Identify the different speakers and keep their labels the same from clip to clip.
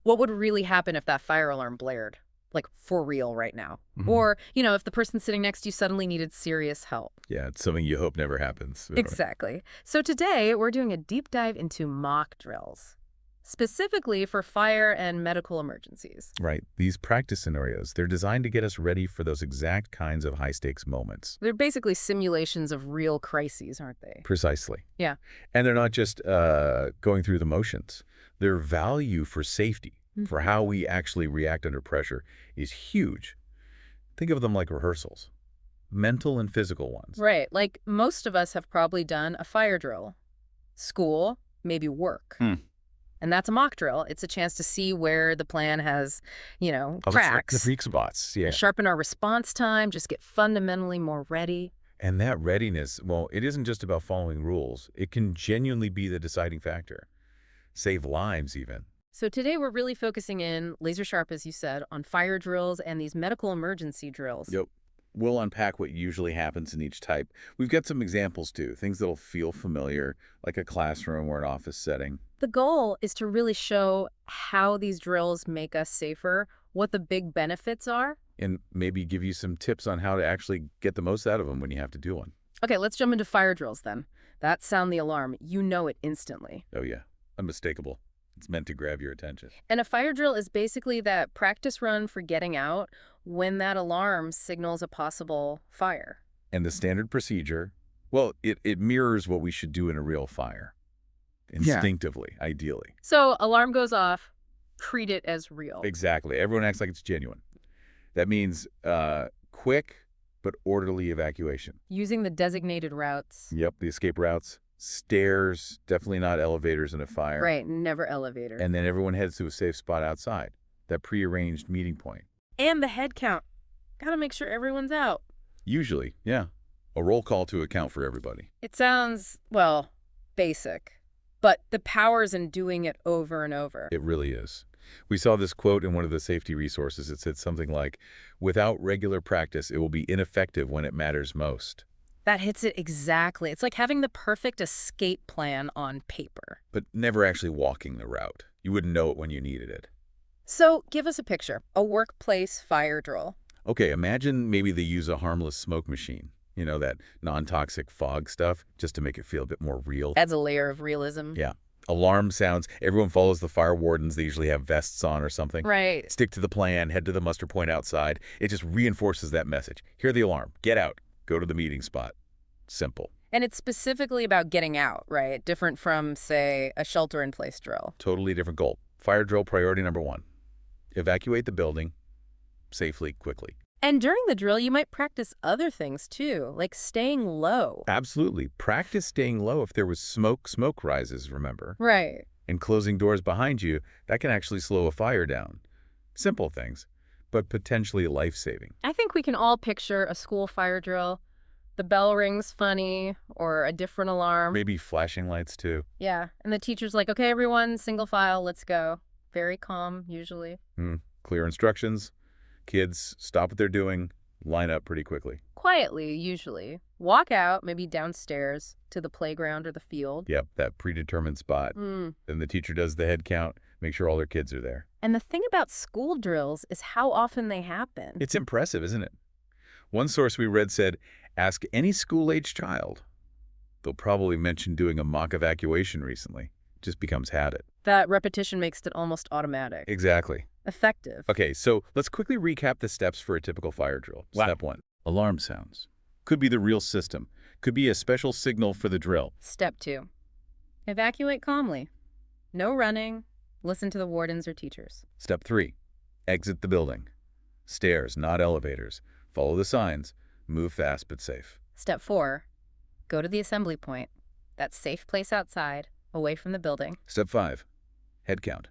Speaker 1: What would really happen if that fire alarm blared? Like, for real right now.
Speaker 2: Mhm.
Speaker 1: Or, if the person sitting next to you suddenly needed serious help.
Speaker 2: Yeah, it's something you hope never happens.
Speaker 1: Exactly. So today, we're doing a deep dive into mock drills, specifically for fire and medical emergencies.
Speaker 2: Right. These practice scenarios, they're designed to get us ready for those exact kinds of high-stakes moments.
Speaker 1: They're basically simulations of real crises, aren't they?
Speaker 2: Precisely.
Speaker 1: Yeah.
Speaker 2: And they're not just going through the motions. Their value for safety, for how we actually react under pressure, is huge. Think of them like rehearsals, mental and physical ones.
Speaker 1: Right. Like, most of us have probably done a fire drill. School, maybe work.
Speaker 2: Hmm.
Speaker 1: And that's a mock drill. It's a chance to see where the plan has,
Speaker 2: Oh, that's like the
Speaker 1: cracks.
Speaker 2: freak spots, yeah.
Speaker 1: Sharpen our response time, just get fundamentally more ready.
Speaker 2: And that readiness, well, it isn't just about following rules. It can genuinely be the deciding factor. Save lives, even.
Speaker 1: So today we're really focusing in, laser sharp as you said, on fire drills and these medical emergency drills.
Speaker 2: Yep. We'll unpack what usually happens in each type. We've got some examples, too, things that'll feel familiar, like a classroom or an office setting.
Speaker 1: The goal is to really show how these drills make us safer, what the big benefits are.
Speaker 2: And maybe give you some tips on how to actually get the most out of them when you have to do one.
Speaker 1: Okay, let's jump into fire drills then. That sound the alarm. You know it instantly.
Speaker 2: Oh, yeah. Unmistakable. It's meant to grab your attention.
Speaker 1: And a fire drill is basically that practice run for getting out when that alarm signals a possible fire.
Speaker 2: And the standard procedure, well, it mirrors what we should do in a real fire. Instinctively, ideally.
Speaker 1: So alarm goes off, treat it as real.
Speaker 2: Exactly. Everyone acts like it's genuine. That means quick but orderly evacuation.
Speaker 1: Using the designated routes.
Speaker 2: Yep, the escape routes. Stairs, definitely not elevators in a fire.
Speaker 1: Right, never elevator.
Speaker 2: And then everyone heads to a safe spot outside, that prearranged meeting point.
Speaker 1: And the head count. Gotta make sure everyone's out.
Speaker 2: Usually, yeah. A roll call to account for everybody.
Speaker 1: It sounds, well, basic. But the power's in doing it over and over.
Speaker 2: It really is. We saw this quote in one of the safety resources. It said something like, without regular practice, it will be ineffective when it matters most.
Speaker 1: That hits it exactly. It's like having the perfect escape plan on paper.
Speaker 2: But never actually walking the route. You wouldn't know it when you needed it.
Speaker 1: So give us a picture. A workplace fire drill.
Speaker 2: Okay, imagine maybe they use a harmless smoke machine. You know, that non-toxic fog stuff, just to make it feel a bit more real.
Speaker 1: Adds a layer of realism.
Speaker 2: Yeah. Alarm sounds. Everyone follows the fire wardens. They usually have vests on or something.
Speaker 1: Right.
Speaker 2: Stick to the plan. Head to the muster point outside. It just reinforces that message. Hear the alarm. Get out. Go to the meeting spot. Simple.
Speaker 1: And it's specifically about getting out, right? Different from, say, a shelter-in-place drill.
Speaker 2: Totally different goal. Fire drill priority number 1. Evacuate the building safely, quickly.
Speaker 1: And during the drill, you might practice other things, too, like staying low.
Speaker 2: Absolutely. Practice staying low if there was smoke rises, remember?
Speaker 1: Right.
Speaker 2: And closing doors behind you, that can actually slow a fire down. Simple things, but potentially life-saving.
Speaker 1: I think we can all picture a school fire drill. The bell rings funny, or a different alarm.
Speaker 2: Maybe flashing lights, too.
Speaker 1: Yeah, and the teacher's like, okay, everyone, single file, let's go. Very calm, usually.
Speaker 2: Clear instructions. Kids stop what they're doing, line up pretty quickly.
Speaker 1: Quietly, usually. Walk out, maybe downstairs, to the playground or the field.
Speaker 2: Yep, that predetermined spot. Then the teacher does the head count, make sure all their kids are there.
Speaker 1: And the thing about school drills is how often they happen.
Speaker 2: It's impressive, isn't it? One source we read said, ask any school-age child. They'll probably mention doing a mock evacuation recently. Just becomes habit.
Speaker 1: That repetition makes it almost automatic.
Speaker 2: Exactly.
Speaker 1: Effective.
Speaker 2: Okay, so let's quickly recap the steps for a typical fire drill. Step 1, alarm sounds. Could be the real system. Could be a special signal for the drill.
Speaker 1: Step 2, evacuate calmly. No running. Listen to the wardens or teachers.
Speaker 2: Step 3, exit the building. Stairs, not elevators. Follow the signs. Move fast but safe.
Speaker 1: Step 4, go to the assembly point. That safe place outside, away from the building.
Speaker 2: Step 5, head count.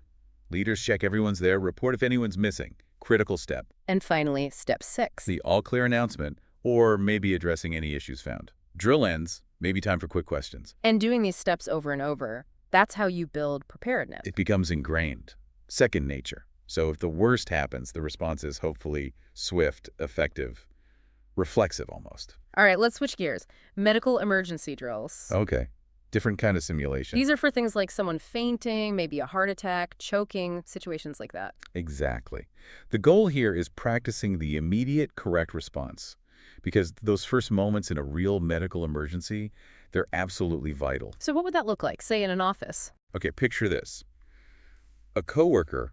Speaker 2: Leaders check everyone's there, report if anyone's missing. Critical step.
Speaker 1: And finally, step 6.
Speaker 2: The all-clear announcement, or maybe addressing any issues found. Drill ends, maybe time for quick questions.
Speaker 1: And doing these steps over and over, that's how you build preparedness.
Speaker 2: It becomes ingrained, second nature. So if the worst happens, the response is hopefully swift, effective, reflexive almost.
Speaker 1: All right, let's switch gears. Medical emergency drills.
Speaker 2: Okay. Different kind of simulation.
Speaker 1: These are for things like someone fainting, maybe a heart attack, choking, situations like that.
Speaker 2: Exactly. The goal here is practicing the immediate correct response, because those first moments in a real medical emergency, they're absolutely vital.
Speaker 1: So what would that look like, say in an office?
Speaker 2: Okay, picture this. A coworker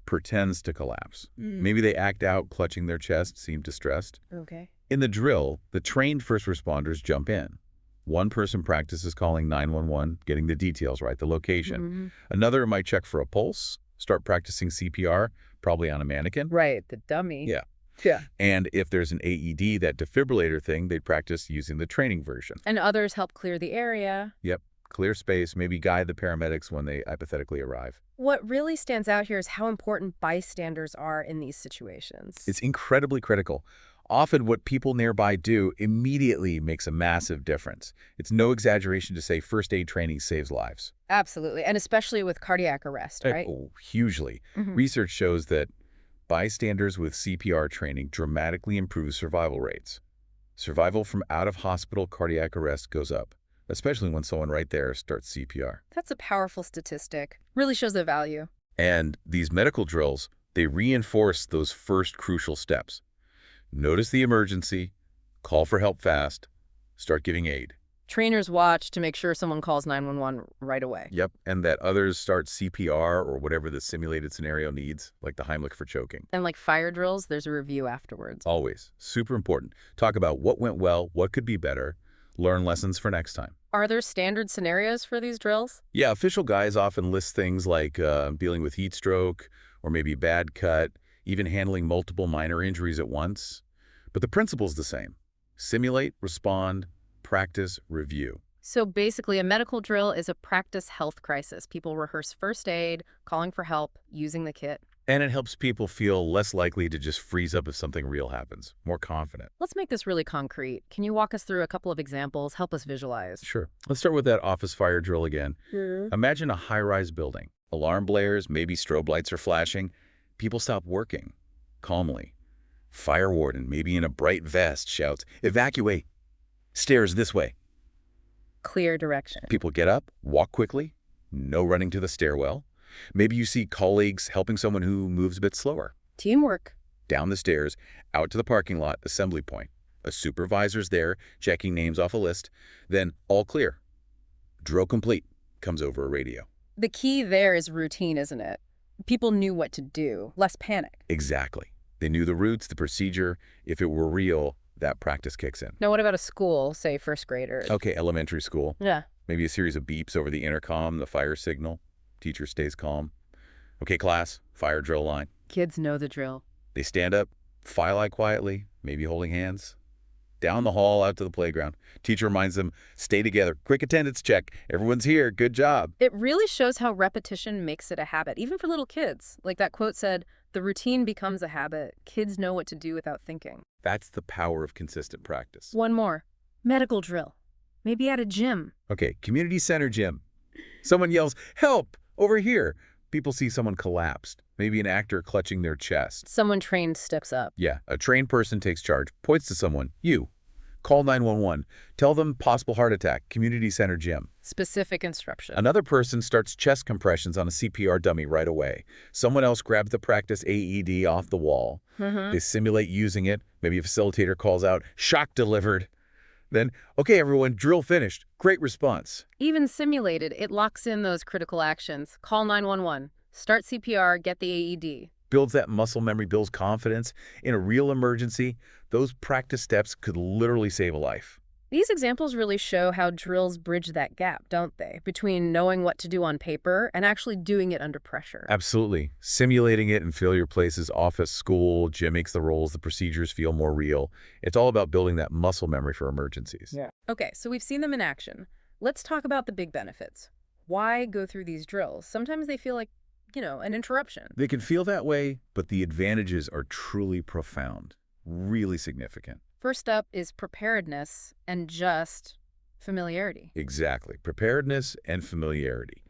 Speaker 2: pretends to collapse. Maybe they act out, clutching their chest, seem distressed.
Speaker 1: Okay.
Speaker 2: In the drill, the trained first responders jump in. One person practices calling 911, getting the details right, the location. Another might check for a pulse, start practicing CPR, probably on a mannequin.
Speaker 1: Right, the dummy.
Speaker 2: Yeah.
Speaker 1: Yeah.
Speaker 2: And if there's an AED, that defibrillator thing, they'd practice using the training version.
Speaker 1: And others help clear the area.
Speaker 2: Yep. Clear space, maybe guide the paramedics when they hypothetically arrive.
Speaker 1: What really stands out here is how important bystanders are in these situations.
Speaker 2: It's incredibly critical. Often what people nearby do immediately makes a massive difference. It's no exaggeration to say first aid training saves lives.
Speaker 1: Absolutely, and especially with cardiac arrest, right?
Speaker 2: Oh, hugely.
Speaker 1: Mhm.
Speaker 2: Research shows that bystanders with CPR training dramatically improve survival rates. Survival from out-of-hospital cardiac arrest goes up, especially when someone right there starts CPR.
Speaker 1: That's a powerful statistic. Really shows the value.
Speaker 2: And these medical drills, they reinforce those first crucial steps. Notice the emergency, call for help fast, start giving aid.
Speaker 1: Trainers watch to make sure someone calls 911 right away.
Speaker 2: Yep, and that others start CPR or whatever the simulated scenario needs, like the Heimlich for choking.
Speaker 1: And like fire drills, there's a review afterwards.
Speaker 2: Always. Super important. Talk about what went well, what could be better, learn lessons for next time.
Speaker 1: Are there standard scenarios for these drills?
Speaker 2: Yeah, official guides often list things like dealing with heat stroke or maybe bad cut, even handling multiple minor injuries at once. But the principle's the same. Simulate, respond, practice, review.
Speaker 1: So basically, a medical drill is a practice health crisis. People rehearse first aid, calling for help, using the kit.
Speaker 2: And it helps people feel less likely to just freeze up if something real happens, more confident.
Speaker 1: Let's make this really concrete. Can you walk us through a couple of examples? Help us visualize.
Speaker 2: Sure. Let's start with that office fire drill again. Imagine a high-rise building. Alarm blares, maybe strobe lights are flashing. People stop working. Calmly. Fire warden, maybe in a bright vest, shouts, "Evacuate! Stairs this way."
Speaker 1: Clear direction.
Speaker 2: People get up, walk quickly, no running to the stairwell. Maybe you see colleagues helping someone who moves a bit slower.
Speaker 1: Teamwork.
Speaker 2: Down the stairs, out to the parking lot, assembly point. A supervisor's there, checking names off a list. Then, all clear. Drill complete, comes over a radio.
Speaker 1: The key there is routine, isn't it? People knew what to do, less panic.
Speaker 2: Exactly. They knew the routes, the procedure. If it were real, that practice kicks in.
Speaker 1: Now, what about a school, say first graders?
Speaker 2: Okay, elementary school.
Speaker 1: Yeah.
Speaker 2: Maybe a series of beeps over the intercom, the fire signal. Teacher stays calm. Okay, class, fire drill line.
Speaker 1: Kids know the drill.
Speaker 2: They stand up, file out quietly, maybe holding hands. Down the hall, out to the playground. Teacher reminds them, stay together. Quick attendance check. Everyone's here. Good job.
Speaker 1: It really shows how repetition makes it a habit, even for little kids. Like that quote said, the routine becomes a habit. Kids know what to do without thinking.
Speaker 2: That's the power of consistent practice.
Speaker 1: One more. Medical drill. Maybe at a gym.
Speaker 2: Okay, community center gym. Someone yells, "Help! Over here!" People see someone collapsed. Maybe an actor clutching their chest.
Speaker 1: Someone trained steps up.
Speaker 2: Yeah, a trained person takes charge, points to someone, you. Call 911. Tell them possible heart attack, community center gym.
Speaker 1: Specific instruction.
Speaker 2: Another person starts chest compressions on a CPR dummy right away. Someone else grabs the practice AED off the wall. They simulate using it. Maybe a facilitator calls out, "Shock delivered." Then, okay, everyone, drill finished. Great response.
Speaker 1: Even simulated, it locks in those critical actions. Call 911. Start CPR, get the AED.
Speaker 2: Builds that muscle memory, builds confidence. In a real emergency, those practice steps could literally save a life.
Speaker 1: These examples really show how drills bridge that gap, don't they? Between knowing what to do on paper and actually doing it under pressure.
Speaker 2: Absolutely. Simulating it in familiar places, office, school, gym makes the roles, the procedures feel more real. It's all about building that muscle memory for emergencies.
Speaker 1: Yeah. Okay, so we've seen them in action. Let's talk about the big benefits. Why go through these drills? Sometimes they feel like, an interruption.
Speaker 2: They can feel that way, but the advantages are truly profound, really significant.
Speaker 1: First up is preparedness and just familiarity.
Speaker 2: Exactly. Preparedness and familiarity.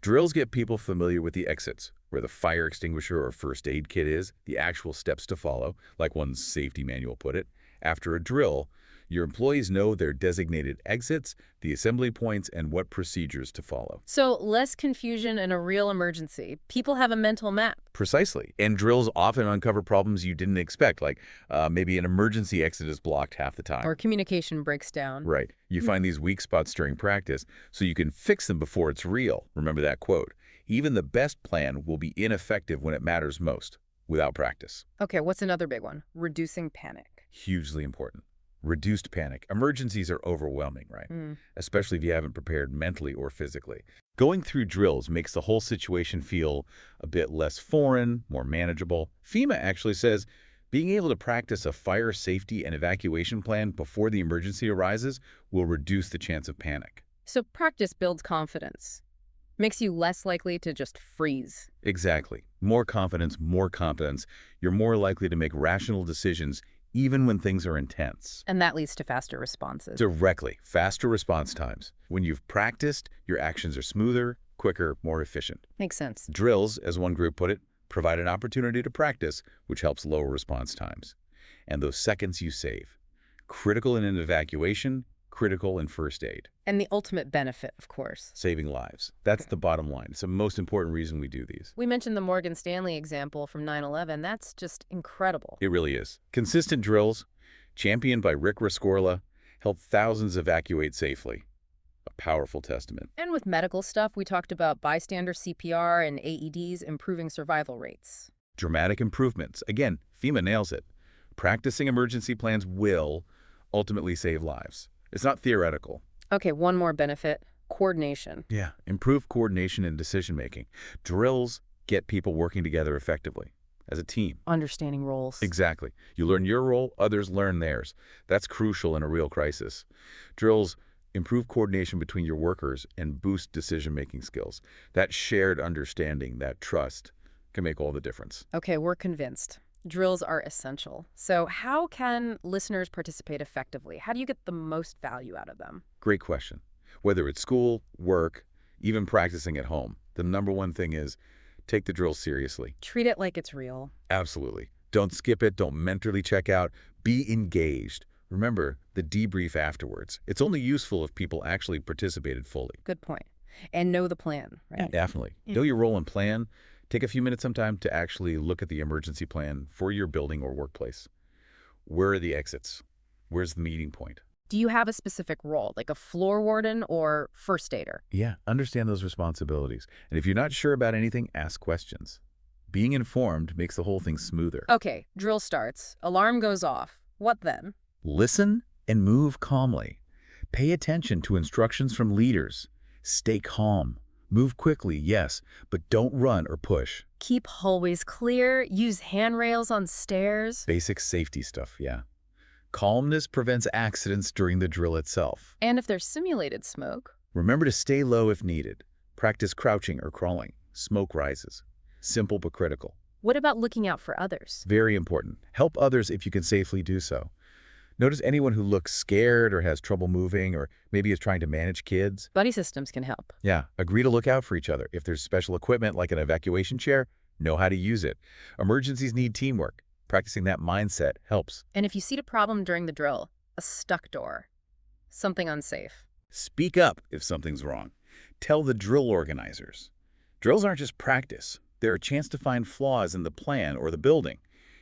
Speaker 2: Drills get people familiar with the exits, where the fire extinguisher or first aid kit is, the actual steps to follow, like one's safety manual put it. After a drill, Your employees know their designated exits, the assembly points, and what procedures to follow.
Speaker 1: So less confusion in a real emergency. People have a mental map.
Speaker 2: Precisely. And drills often uncover problems you didn't expect, like maybe an emergency exit is blocked half the time.
Speaker 1: Or communication breaks down.
Speaker 2: Right. You find these weak spots during practice, so you can fix them before it's real. Remember that quote. Even the best plan will be ineffective when it matters most, without practice.
Speaker 1: Okay, what's another big one? Reducing panic.
Speaker 2: Hugely important. Reduced panic. Emergencies are overwhelming, right? Especially if you haven't prepared mentally or physically. Going through drills makes the whole situation feel a bit less foreign, more manageable. FEMA actually says being able to practice a fire safety and evacuation plan before the emergency arises will reduce the chance of panic.
Speaker 1: So practice builds confidence. Makes you less likely to just freeze.
Speaker 2: Exactly. More confidence, more competence. You're more likely to make rational decisions even when things are intense.
Speaker 1: And that leads to faster responses.
Speaker 2: Directly. Faster response times. When you've practiced, your actions are smoother, quicker, more efficient.
Speaker 1: Makes sense.
Speaker 2: Drills, as one group put it, provide an opportunity to practice, which helps lower response times. And those seconds you save. Critical in an evacuation, critical in first aid.
Speaker 1: And the ultimate benefit, of course.
Speaker 2: Saving lives. That's the bottom line. It's the most important reason we do these.
Speaker 1: We mentioned the Morgan Stanley example from 9/11. That's just incredible.
Speaker 2: It really is. Consistent drills, championed by Rick Rescorla, helped thousands evacuate safely. A powerful testament.
Speaker 1: And with medical stuff, we talked about bystander CPR and AEDs improving survival rates.
Speaker 2: Dramatic improvements. Again, FEMA nails it. Practicing emergency plans will ultimately save lives. It's not theoretical.
Speaker 1: Okay, one more benefit, coordination.
Speaker 2: Yeah, improved coordination and decision-making. Drills get people working together effectively, as a team.
Speaker 1: Understanding roles.
Speaker 2: Exactly. You learn your role, others learn theirs. That's crucial in a real crisis. Drills improve coordination between your workers and boost decision-making skills. That shared understanding, that trust, can make all the difference.
Speaker 1: Okay, we're convinced. Drills are essential. So how can listeners participate effectively? How do you get the most value out of them?
Speaker 2: Great question. Whether it's school, work, even practicing at home, the number one thing is take the drill seriously.
Speaker 1: Treat it like it's real.
Speaker 2: Absolutely. Don't skip it. Don't mentally check out. Be engaged. Remember the debrief afterwards. It's only useful if people actually participated fully.
Speaker 1: Good point. And know the plan, right?
Speaker 2: Definitely. Know your role and plan. Take a few minutes sometime to actually look at the emergency plan for your building or workplace. Where are the exits? Where's the meeting point?
Speaker 1: Do you have a specific role, like a floor warden or first aider?
Speaker 2: Yeah, understand those responsibilities. And if you're not sure about anything, ask questions. Being informed makes the whole thing smoother.
Speaker 1: Okay, drill starts. Alarm goes off. What then?
Speaker 2: Listen and move calmly. Pay attention to instructions from leaders. Stay calm. Move quickly, yes, but don't run or push.
Speaker 1: Keep hallways clear. Use handrails on stairs.
Speaker 2: Basic safety stuff, yeah. Calmness prevents accidents during the drill itself.
Speaker 1: And if there's simulated smoke?
Speaker 2: Remember to stay low if needed. Practice crouching or crawling. Smoke rises. Simple but critical.
Speaker 1: What about looking out for others?
Speaker 2: Very important. Help others if you can safely do so. Notice anyone who looks scared or has trouble moving or maybe is trying to manage kids.
Speaker 1: Buddy systems can help.
Speaker 2: Yeah, agree to look out for each other. If there's special equipment like an evacuation chair, know how to use it. Emergencies need teamwork. Practicing that mindset helps.
Speaker 1: And if you see a problem during the drill, a stuck door, something unsafe,
Speaker 2: Speak up if something's wrong. Tell the drill organizers. Drills aren't just practice. They're a chance to find flaws in the plan or the building.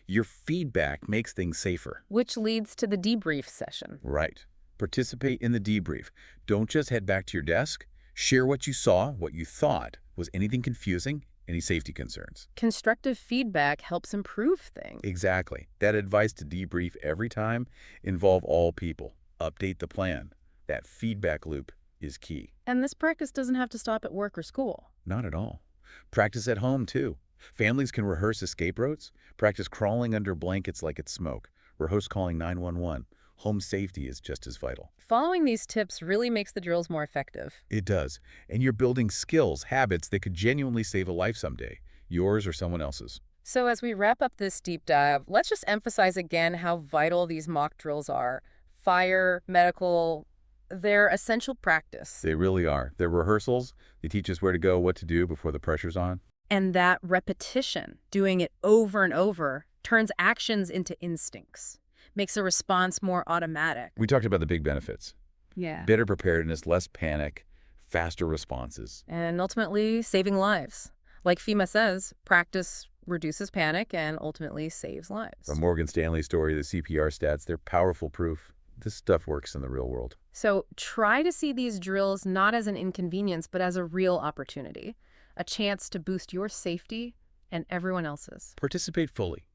Speaker 2: Your feedback makes things safer.
Speaker 1: which leads to the debrief session.
Speaker 2: Right. Participate in the debrief. Don't just head back to your desk. Share what you saw, what you thought. Was anything confusing? Any safety concerns?
Speaker 1: Constructive feedback helps improve things.
Speaker 2: Exactly. That advice to debrief every time involve all people. Update the plan. That feedback loop is key.
Speaker 1: And this practice doesn't have to stop at work or school.
Speaker 2: Not at all. Practice at home, too. Families can rehearse escape routes, practice crawling under blankets like it's smoke, rehearse calling 911. Home safety is just as vital.
Speaker 1: Following these tips really makes the drills more effective.
Speaker 2: It does. And you're building skills, habits that could genuinely save a life someday, yours or someone else's.
Speaker 1: So as we wrap up this deep dive, let's just emphasize again how vital these mock drills are. Fire, medical, they're essential practice.
Speaker 2: They really are. They're rehearsals. They teach us where to go, what to do before the pressure's on.
Speaker 1: And that repetition, doing it over and over, turns actions into instincts, makes a response more automatic.
Speaker 2: We talked about the big benefits.
Speaker 1: Yeah.
Speaker 2: Better preparedness, less panic, faster responses.
Speaker 1: And ultimately saving lives. Like FEMA says, practice reduces panic and ultimately saves
Speaker 2: The
Speaker 1: lives.
Speaker 2: Morgan Stanley story, the CPR stats, they're powerful proof. This stuff works in the real world.
Speaker 1: So try to see these drills not as an inconvenience, but as a real opportunity, a chance to boost your safety and everyone else's.
Speaker 2: Participate fully.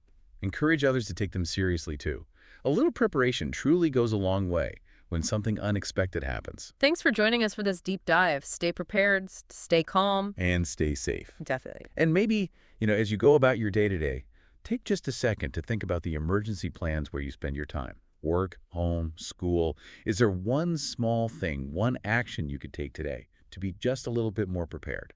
Speaker 2: Encourage others to take them seriously, too. A little preparation truly goes a long way when something unexpected happens.
Speaker 1: Thanks for joining us for this deep dive. Stay prepared, stay calm.
Speaker 2: And stay safe.
Speaker 1: Definitely.
Speaker 2: And maybe, as you go about your day-to-day, take just a second to think about the emergency plans where you spend your time. Work, home, school. Is there one small thing, one action you could take today to be just a little bit more prepared?